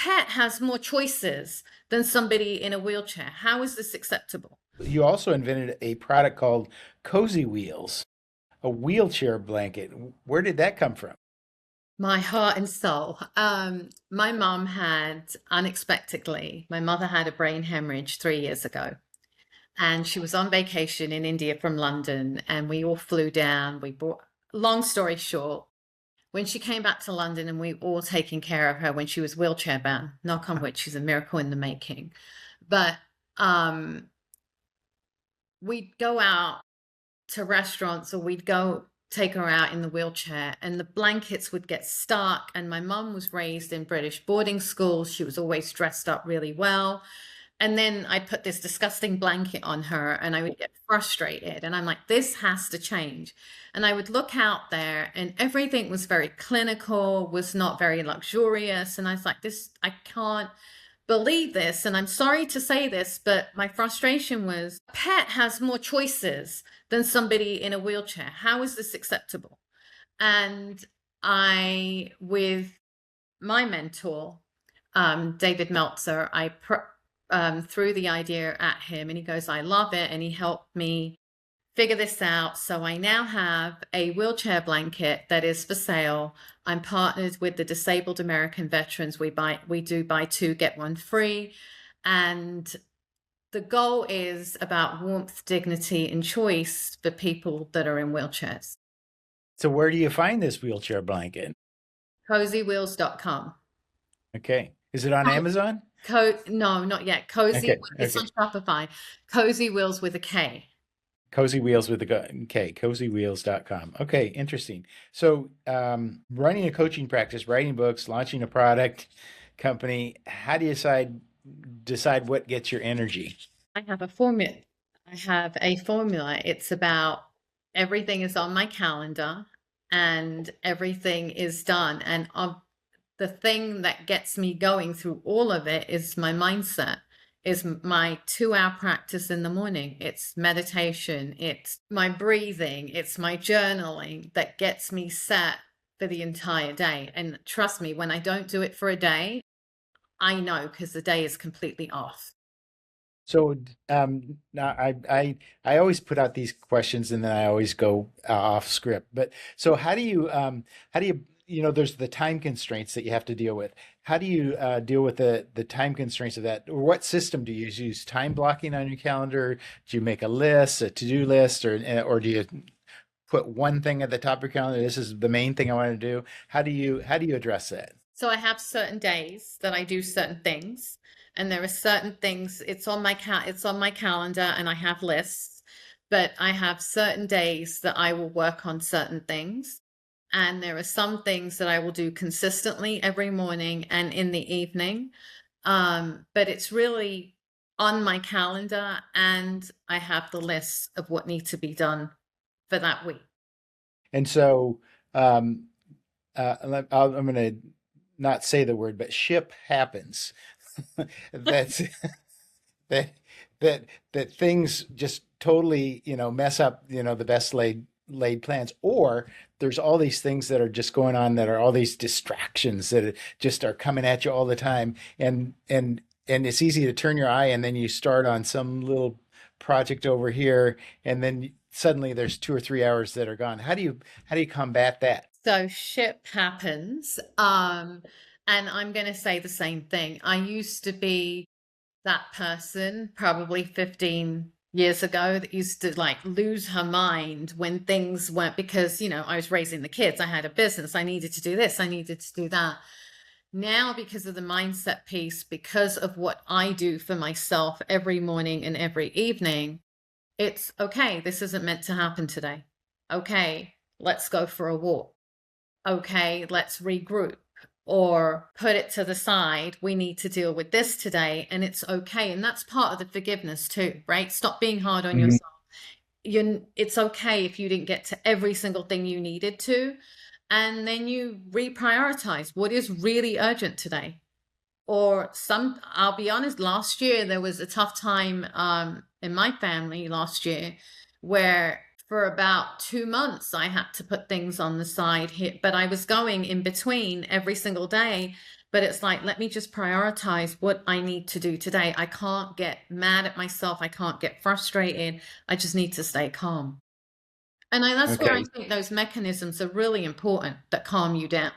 pet has more choices than somebody in a wheelchair. How is this acceptable? You also invented a product called Cozy Wheels, a wheelchair blanket. Where did that come from? My heart and soul. My mom had unexpectedly, my mother had a brain hemorrhage 3 years ago, and she was on vacation in India from London, and we all flew down. Long story short, when she came back to London and we were all taking care of her when she was wheelchair bound, knock on wood, she's a miracle in the making. But um, we'd go out to restaurants or we'd go take her out in the wheelchair and the blankets would get stuck. And my mum was raised in British boarding schools. She was always dressed up really well. And then I'd put this disgusting blanket on her and I would get frustrated. And I'm like, this has to change. And I would look out there and everything was very clinical, was not very luxurious. And I was like, I can't believe this. And I'm sorry to say this, but my frustration was pet has more choices than somebody in a wheelchair. How is this acceptable? And with my mentor, David Meltzer, threw the idea at him and he goes, I love it. And he helped me figure this out. So I now have a wheelchair blanket that is for sale. I'm partnered with the Disabled American Veterans. We do buy two, get one free. And the goal is about warmth, dignity, and choice for people that are in wheelchairs. So where do you find this wheelchair blanket? CozyWheels.com. Okay. Is it on Amazon? No, not yet. Cozy. Okay. It's Okay. on Shopify. Cozy Wheels with a K. Cozy Wheels with K, cozywheels.com. Okay, interesting. So, running a coaching practice, writing books, launching a product company, how do you decide what gets your energy? I have a formula. It's about everything is on my calendar and everything is done. And the thing that gets me going through all of it is my mindset, is my 2 hour practice in the morning. It's meditation, it's my breathing, it's my journaling that gets me set for the entire day. And trust me, when I don't do it for a day, I know because the day is completely off. So, now I always put out these questions and then I always go off script. But so how do you, there's the time constraints that you have to deal with. How do you deal with the time constraints of that? Or what system do you use? Use time blocking on your calendar? Do you make a list, a to-do list, or do you put one thing at the top of your calendar? This is the main thing I want to do. How do you address that? So I have certain days that I do certain things, and there are certain things. It's on my calendar, and I have lists. But I have certain days that I will work on certain things, and there are some things that I will do consistently every morning and in the evening. But it's really on my calendar, and I have the list of what needs to be done for that week. And so, um, I'm going to not say the word, but ship happens. That's that that that things just totally, mess up, the best laid plans, or there's all these things that are just going on that are all these distractions that just are coming at you all the time, and it's easy to turn your eye and then you start on some little project over here, and then suddenly there's 2 or 3 hours that are gone. How do you combat that? So ship happens. And I'm going to say the same thing. I used to be that person probably 15 years ago that used to like lose her mind when things weren't, because, I was raising the kids. I had a business. I needed to do this. I needed to do that. Now, because of the mindset piece, because of what I do for myself every morning and every evening, it's okay. This isn't meant to happen today. Okay, let's go for a walk. Okay, let's regroup or put it to the side. We need to deal with this today, and it's okay. And that's part of the forgiveness too, right? Stop being hard on Mhm. yourself. It's okay if you didn't get to every single thing you needed to, and then you reprioritize what is really urgent today. I'll be honest, last year there was a tough time in my family last year where for about 2 months I had to put things on the side here, but I was going in between every single day. but it's like, let me just prioritize what I need to do today. I can't get mad at myself. I can't get frustrated. I just need to stay calm. And that's where I Okay. think those mechanisms are really important that calm you down.